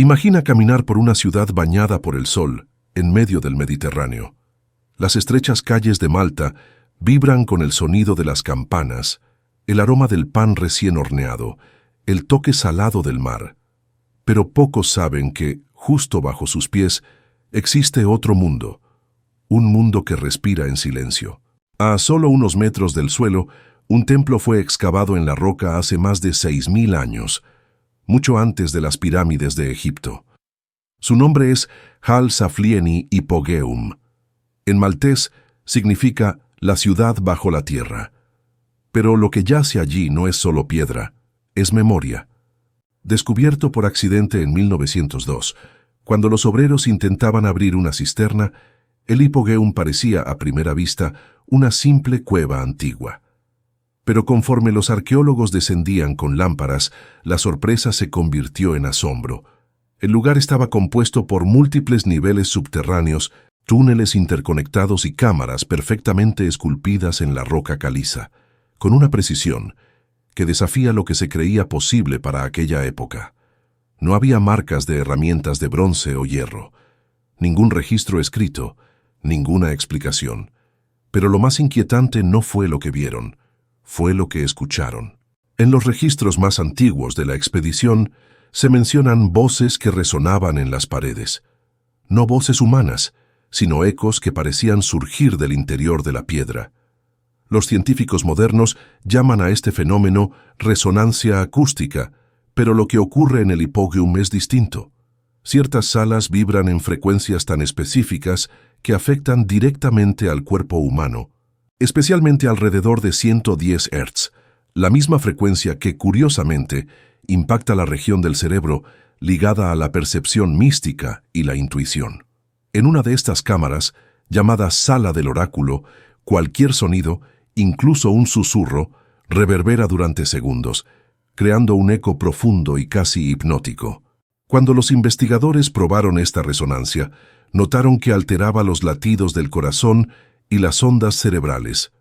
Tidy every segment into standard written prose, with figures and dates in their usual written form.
Imagina caminar por una ciudad bañada por el sol, en medio del Mediterráneo. Las estrechas calles de Malta vibran con el sonido de las campanas, el aroma del pan recién horneado, el toque salado del mar. Pero pocos saben que, justo bajo sus pies, existe otro mundo, un mundo que respira en silencio. A solo unos metros del suelo, un templo fue excavado en la roca hace más de 6.000 años, mucho antes de las pirámides de Egipto. Su nombre es Hal Saflieni Hipogeum. En maltés significa la ciudad bajo la tierra. Pero lo que yace allí no es solo piedra, es memoria. Descubierto por accidente en 1902, cuando los obreros intentaban abrir una cisterna, el Hipogeum parecía a primera vista una simple cueva antigua. Pero conforme los arqueólogos descendían con lámparas, la sorpresa se convirtió en asombro. El lugar estaba compuesto por múltiples niveles subterráneos, túneles interconectados y cámaras perfectamente esculpidas en la roca caliza, con una precisión que desafía lo que se creía posible para aquella época. No había marcas de herramientas de bronce o hierro, ningún registro escrito, ninguna explicación. Pero lo más inquietante no fue lo que vieron, fue lo que escucharon. En los registros más antiguos de la expedición se mencionan voces que resonaban en las paredes. No voces humanas, sino ecos que parecían surgir del interior de la piedra. Los científicos modernos llaman a este fenómeno resonancia acústica, pero lo que ocurre en el Hipogeum es distinto. Ciertas salas vibran en frecuencias tan específicas que afectan directamente al cuerpo humano, especialmente alrededor de 110 Hz, la misma frecuencia que, curiosamente, impacta la región del cerebro ligada a la percepción mística y la intuición. En una de estas cámaras, llamada Sala del Oráculo, cualquier sonido, incluso un susurro, reverbera durante segundos, creando un eco profundo y casi hipnótico. Cuando los investigadores probaron esta resonancia, notaron que alteraba los latidos del corazón y las ondas cerebrales.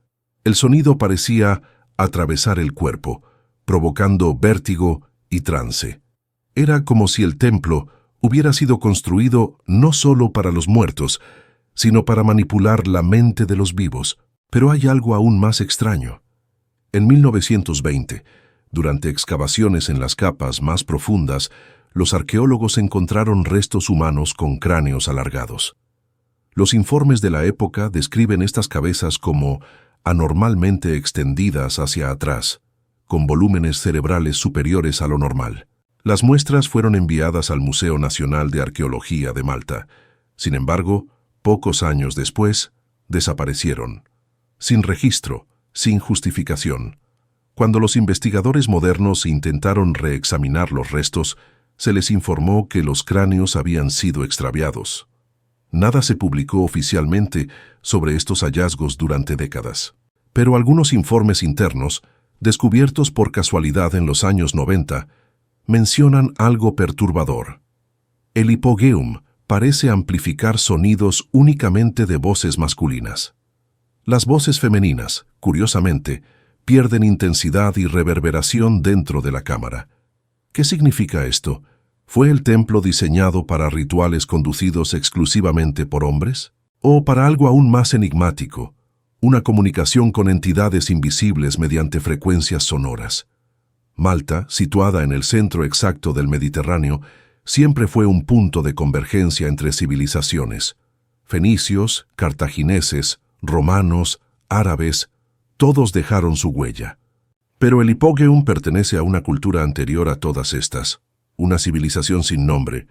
El sonido parecía atravesar el cuerpo, provocando vértigo y trance. Era como si el templo hubiera sido construido no solo para los muertos, sino para manipular la mente de los vivos. Pero hay algo aún más extraño. En 1920, durante excavaciones en las capas más profundas, los arqueólogos encontraron restos humanos con cráneos alargados. Los informes de la época describen estas cabezas como anormalmente extendidas hacia atrás, con volúmenes cerebrales superiores a lo normal. Las muestras fueron enviadas al Museo Nacional de Arqueología de Malta. Sin embargo, pocos años después, desaparecieron. Sin registro, sin justificación. Cuando los investigadores modernos intentaron reexaminar los restos, se les informó que los cráneos habían sido extraviados. Nada se publicó oficialmente sobre estos hallazgos durante décadas. Pero algunos informes internos, descubiertos por casualidad en los años 90, mencionan algo perturbador. El Hipogeum parece amplificar sonidos únicamente de voces masculinas. Las voces femeninas, curiosamente, pierden intensidad y reverberación dentro de la cámara. ¿Qué significa esto? ¿Fue el templo diseñado para rituales conducidos exclusivamente por hombres? ¿O para algo aún más enigmático, una comunicación con entidades invisibles mediante frecuencias sonoras? Malta, situada en el centro exacto del Mediterráneo, siempre fue un punto de convergencia entre civilizaciones. Fenicios, cartagineses, romanos, árabes, todos dejaron su huella. Pero el Hipogeum pertenece a una cultura anterior a todas estas, una civilización sin nombre,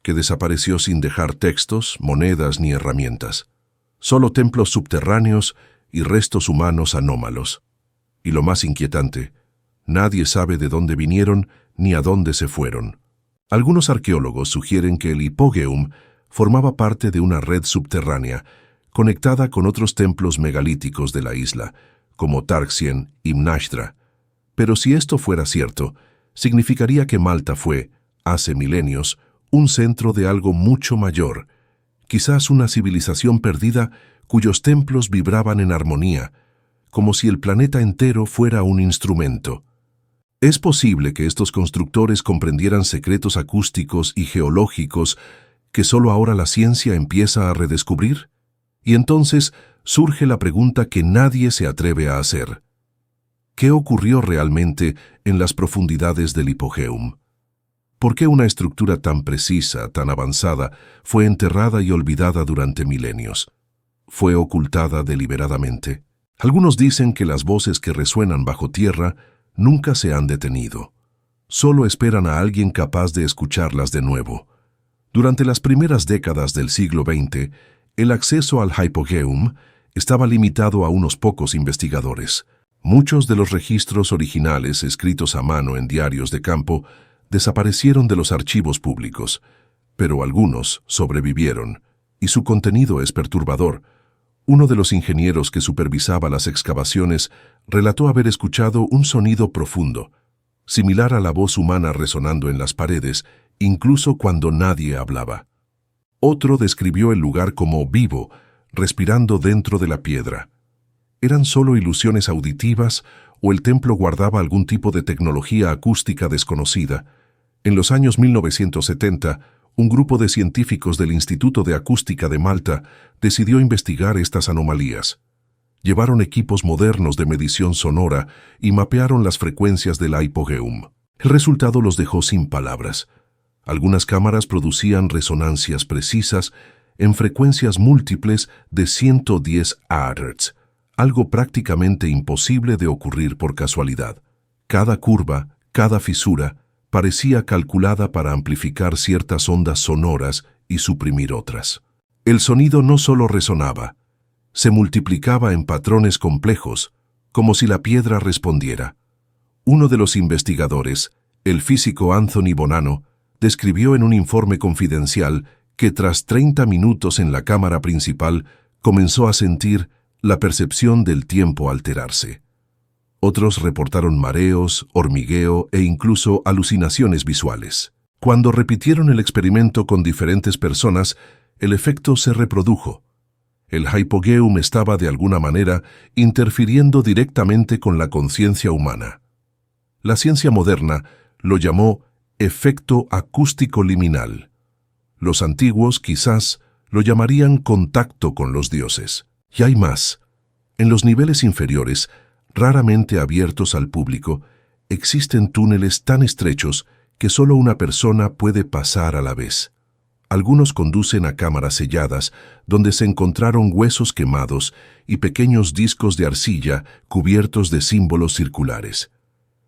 que desapareció sin dejar textos, monedas ni herramientas. Solo templos subterráneos y restos humanos anómalos. Y lo más inquietante, nadie sabe de dónde vinieron ni a dónde se fueron. Algunos arqueólogos sugieren que el Hipogeum formaba parte de una red subterránea, conectada con otros templos megalíticos de la isla, como Tarxien y Mnashtra. Pero si esto fuera cierto, significaría que Malta fue, hace milenios, un centro de algo mucho mayor, quizás una civilización perdida cuyos templos vibraban en armonía, como si el planeta entero fuera un instrumento. Es posible que estos constructores comprendieran secretos acústicos y geológicos que solo ahora la ciencia empieza a redescubrir. Y entonces surge la pregunta que nadie se atreve a hacer. ¿Qué ocurrió realmente en las profundidades del Hipogeum? ¿Por qué una estructura tan precisa, tan avanzada, fue enterrada y olvidada durante milenios? ¿Fue ocultada deliberadamente? Algunos dicen que las voces que resuenan bajo tierra nunca se han detenido. Solo esperan a alguien capaz de escucharlas de nuevo. Durante las primeras décadas del siglo XX, el acceso al Hypogeum estaba limitado a unos pocos investigadores. Muchos de los registros originales escritos a mano en diarios de campo desaparecieron de los archivos públicos, pero algunos sobrevivieron, y su contenido es perturbador. Uno de los ingenieros que supervisaba las excavaciones relató haber escuchado un sonido profundo, similar a la voz humana resonando en las paredes, incluso cuando nadie hablaba. Otro describió el lugar como vivo, respirando dentro de la piedra. ¿Eran solo ilusiones auditivas o el templo guardaba algún tipo de tecnología acústica desconocida? En los años 1970, un grupo de científicos del Instituto de Acústica de Malta decidió investigar estas anomalías. Llevaron equipos modernos de medición sonora y mapearon las frecuencias del Hypogeum. El resultado los dejó sin palabras. Algunas cámaras producían resonancias precisas en frecuencias múltiples de 110 Hz, algo prácticamente imposible de ocurrir por casualidad. Cada curva, cada fisura, parecía calculada para amplificar ciertas ondas sonoras y suprimir otras. El sonido no solo resonaba, se multiplicaba en patrones complejos, como si la piedra respondiera. Uno de los investigadores, el físico Anthony Bonanno, describió en un informe confidencial que tras 30 minutos en la cámara principal comenzó a sentir la percepción del tiempo alterarse. Otros reportaron mareos, hormigueo e incluso alucinaciones visuales. Cuando repitieron el experimento con diferentes personas, el efecto se reprodujo. El Hypogeum estaba de alguna manera interfiriendo directamente con la conciencia humana. La ciencia moderna lo llamó efecto acústico liminal. Los antiguos quizás lo llamarían contacto con los dioses. Y hay más. En los niveles inferiores, raramente abiertos al público, existen túneles tan estrechos que solo una persona puede pasar a la vez. Algunos conducen a cámaras selladas, donde se encontraron huesos quemados y pequeños discos de arcilla cubiertos de símbolos circulares.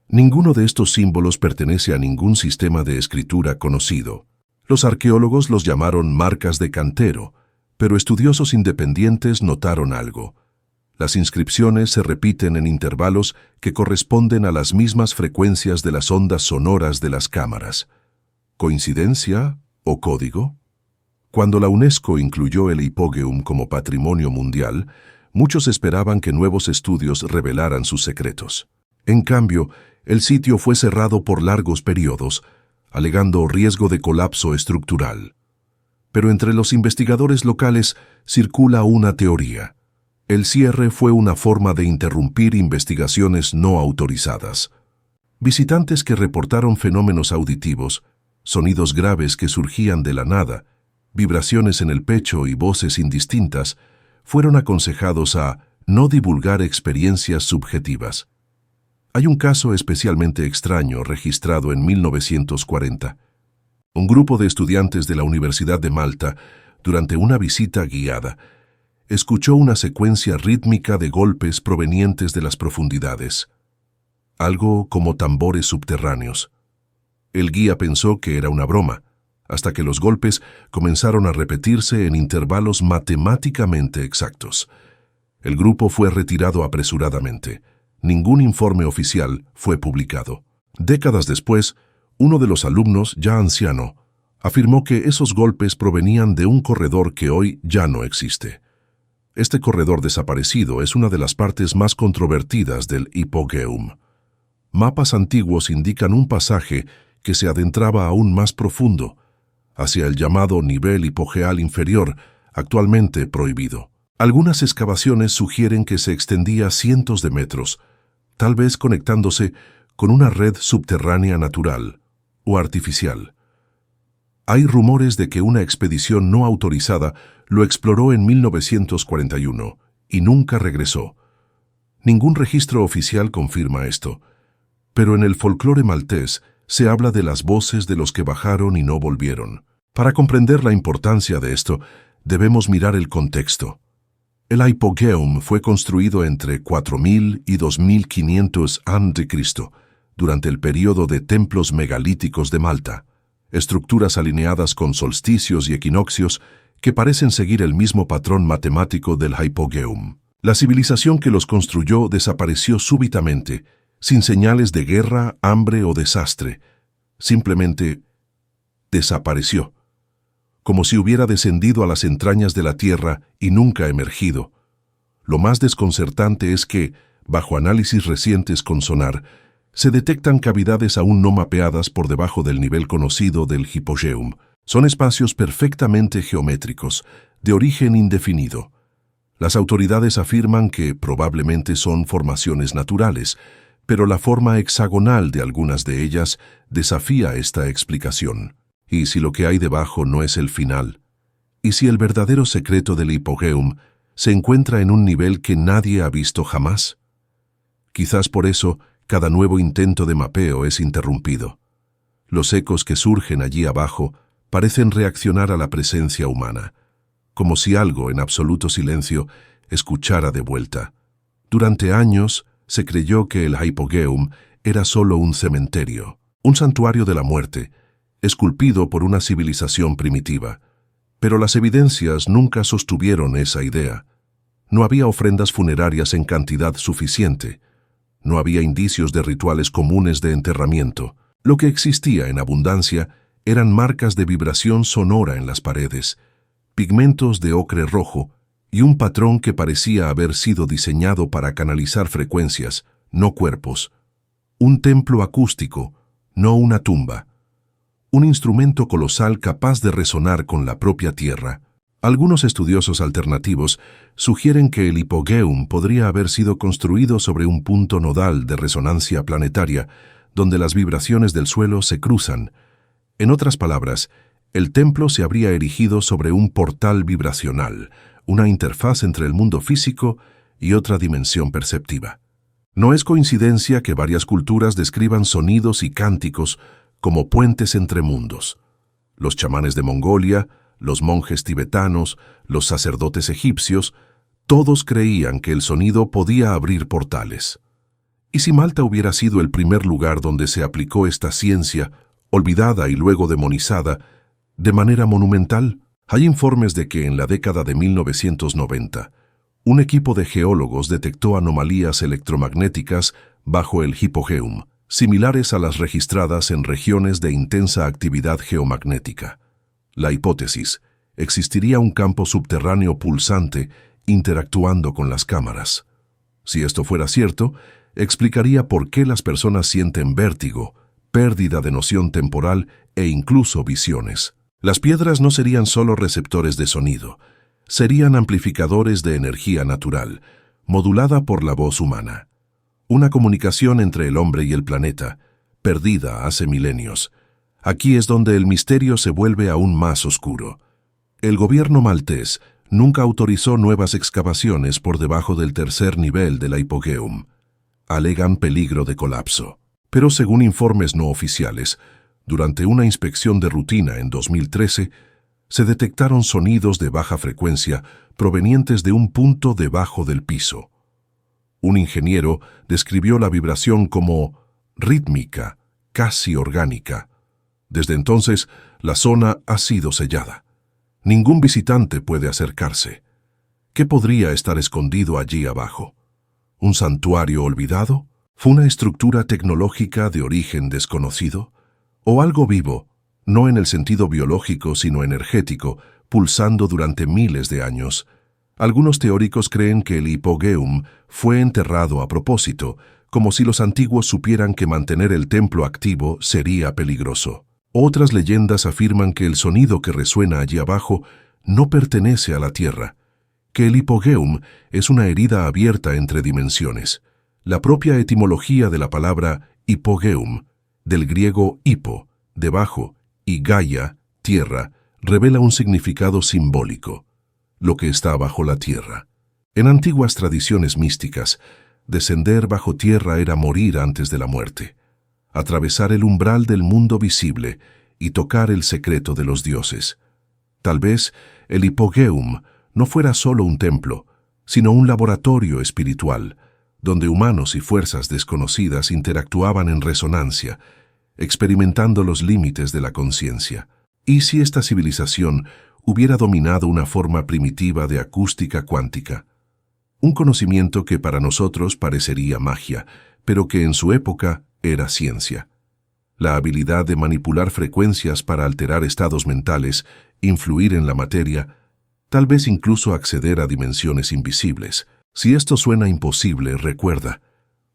Ninguno de estos símbolos pertenece a ningún sistema de escritura conocido. Los arqueólogos los llamaron marcas de cantero, pero estudiosos independientes notaron algo. Las inscripciones se repiten en intervalos que corresponden a las mismas frecuencias de las ondas sonoras de las cámaras. ¿Coincidencia o código? Cuando la UNESCO incluyó el Hypogeum como patrimonio mundial, muchos esperaban que nuevos estudios revelaran sus secretos. En cambio, el sitio fue cerrado por largos periodos, alegando riesgo de colapso estructural. Pero entre los investigadores locales circula una teoría. El cierre fue una forma de interrumpir investigaciones no autorizadas. Visitantes que reportaron fenómenos auditivos, sonidos graves que surgían de la nada, vibraciones en el pecho y voces indistintas, fueron aconsejados a no divulgar experiencias subjetivas. Hay un caso especialmente extraño registrado en 1940. Un grupo de estudiantes de la Universidad de Malta, durante una visita guiada, escuchó una secuencia rítmica de golpes provenientes de las profundidades, algo como tambores subterráneos. El guía pensó que era una broma, hasta que los golpes comenzaron a repetirse en intervalos matemáticamente exactos. El grupo fue retirado apresuradamente. Ningún informe oficial fue publicado. Décadas después, uno de los alumnos, ya anciano, afirmó que esos golpes provenían de un corredor que hoy ya no existe. Este corredor desaparecido es una de las partes más controvertidas del Hypogeum. Mapas antiguos indican un pasaje que se adentraba aún más profundo, hacia el llamado nivel hipogeal inferior, actualmente prohibido. Algunas excavaciones sugieren que se extendía cientos de metros, tal vez conectándose con una red subterránea natural o artificial. Hay rumores de que una expedición no autorizada lo exploró en 1941 y nunca regresó. Ningún registro oficial confirma esto, pero en el folclore maltés se habla de las voces de los que bajaron y no volvieron. Para comprender la importancia de esto, debemos mirar el contexto. El Hypogeum fue construido entre 4000 y 2500 a.C., durante el período de templos megalíticos de Malta, estructuras alineadas con solsticios y equinoccios que parecen seguir el mismo patrón matemático del Hypogeum. La civilización que los construyó desapareció súbitamente, sin señales de guerra, hambre o desastre. Simplemente desapareció, como si hubiera descendido a las entrañas de la tierra y nunca emergido. Lo más desconcertante es que, bajo análisis recientes con sonar, se detectan cavidades aún no mapeadas por debajo del nivel conocido del Hypogeum. Son espacios perfectamente geométricos, de origen indefinido. Las autoridades afirman que probablemente son formaciones naturales, pero la forma hexagonal de algunas de ellas desafía esta explicación. ¿Y si lo que hay debajo no es el final? ¿Y si el verdadero secreto del Hypogeum se encuentra en un nivel que nadie ha visto jamás? Quizás por eso, cada nuevo intento de mapeo es interrumpido. Los ecos que surgen allí abajo parecen reaccionar a la presencia humana, como si algo en absoluto silencio escuchara de vuelta. Durante años se creyó que el Hypogeum era solo un cementerio, un santuario de la muerte, esculpido por una civilización primitiva. Pero las evidencias nunca sostuvieron esa idea. No había ofrendas funerarias en cantidad suficiente. No había indicios de rituales comunes de enterramiento. Lo que existía en abundancia eran marcas de vibración sonora en las paredes, pigmentos de ocre rojo y un patrón que parecía haber sido diseñado para canalizar frecuencias, no cuerpos. Un templo acústico, no una tumba. Un instrumento colosal capaz de resonar con la propia tierra. Algunos estudiosos alternativos sugieren que el Hypogeum podría haber sido construido sobre un punto nodal de resonancia planetaria, donde las vibraciones del suelo se cruzan. En otras palabras, el templo se habría erigido sobre un portal vibracional, una interfaz entre el mundo físico y otra dimensión perceptiva. No es coincidencia que varias culturas describan sonidos y cánticos como puentes entre mundos. Los chamanes de Mongolia, los monjes tibetanos, los sacerdotes egipcios, todos creían que el sonido podía abrir portales. ¿Y si Malta hubiera sido el primer lugar donde se aplicó esta ciencia, olvidada y luego demonizada, de manera monumental? Hay informes de que en la década de 1990, un equipo de geólogos detectó anomalías electromagnéticas bajo el Hypogeum, similares a las registradas en regiones de intensa actividad geomagnética. La hipótesis: existiría un campo subterráneo pulsante interactuando con las cámaras. Si esto fuera cierto, explicaría por qué las personas sienten vértigo, pérdida de noción temporal e incluso visiones. Las piedras no serían solo receptores de sonido, serían amplificadores de energía natural, modulada por la voz humana. Una comunicación entre el hombre y el planeta, perdida hace milenios. Aquí es donde el misterio se vuelve aún más oscuro. El gobierno maltés nunca autorizó nuevas excavaciones por debajo del tercer nivel de la Hypogeum. Alegan peligro de colapso. Pero según informes no oficiales, durante una inspección de rutina en 2013, se detectaron sonidos de baja frecuencia provenientes de un punto debajo del piso. Un ingeniero describió la vibración como rítmica, casi orgánica. Desde entonces, la zona ha sido sellada. Ningún visitante puede acercarse. ¿Qué podría estar escondido allí abajo? ¿Un santuario olvidado? ¿Fue una estructura tecnológica de origen desconocido? ¿O algo vivo, no en el sentido biológico sino energético, pulsando durante miles de años? Algunos teóricos creen que el Hypogeum fue enterrado a propósito, como si los antiguos supieran que mantener el templo activo sería peligroso. Otras leyendas afirman que el sonido que resuena allí abajo no pertenece a la Tierra, que el Hypogeum es una herida abierta entre dimensiones. La propia etimología de la palabra Hipogeum, del griego hipo, debajo, y gaia, tierra, revela un significado simbólico, lo que está bajo la tierra. En antiguas tradiciones místicas, descender bajo tierra era morir antes de la muerte, atravesar el umbral del mundo visible y tocar el secreto de los dioses. Tal vez el Hipogeum no fuera solo un templo, sino un laboratorio espiritual, donde humanos y fuerzas desconocidas interactuaban en resonancia, experimentando los límites de la conciencia. ¿Y si esta civilización hubiera dominado una forma primitiva de acústica cuántica? Un conocimiento que para nosotros parecería magia, pero que en su época era ciencia. La habilidad de manipular frecuencias para alterar estados mentales, influir en la materia, tal vez incluso acceder a dimensiones invisibles. Si esto suena imposible, recuerda,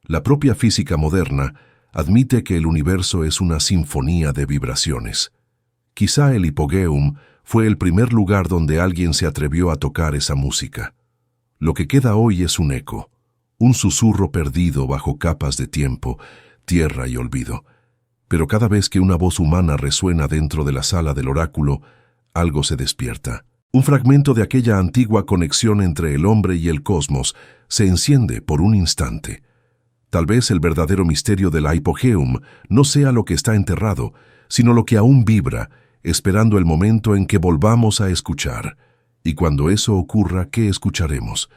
la propia física moderna admite que el universo es una sinfonía de vibraciones. Quizá el Hipogeum fue el primer lugar donde alguien se atrevió a tocar esa música. Lo que queda hoy es un eco, un susurro perdido bajo capas de tiempo, tierra y olvido. Pero cada vez que una voz humana resuena dentro de la sala del oráculo, algo se despierta. Un fragmento de aquella antigua conexión entre el hombre y el cosmos se enciende por un instante. Tal vez el verdadero misterio de la Hipogeum no sea lo que está enterrado, sino lo que aún vibra, esperando el momento en que volvamos a escuchar. Y cuando eso ocurra, ¿qué escucharemos?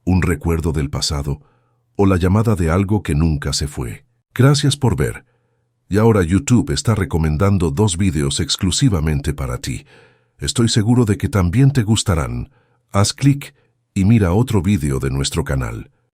¿Un recuerdo del pasado o la llamada de algo que nunca se fue? Gracias por ver. Y ahora YouTube está recomendando 2 vídeos exclusivamente para ti. Estoy seguro de que también te gustarán. Haz clic y mira otro vídeo de nuestro canal.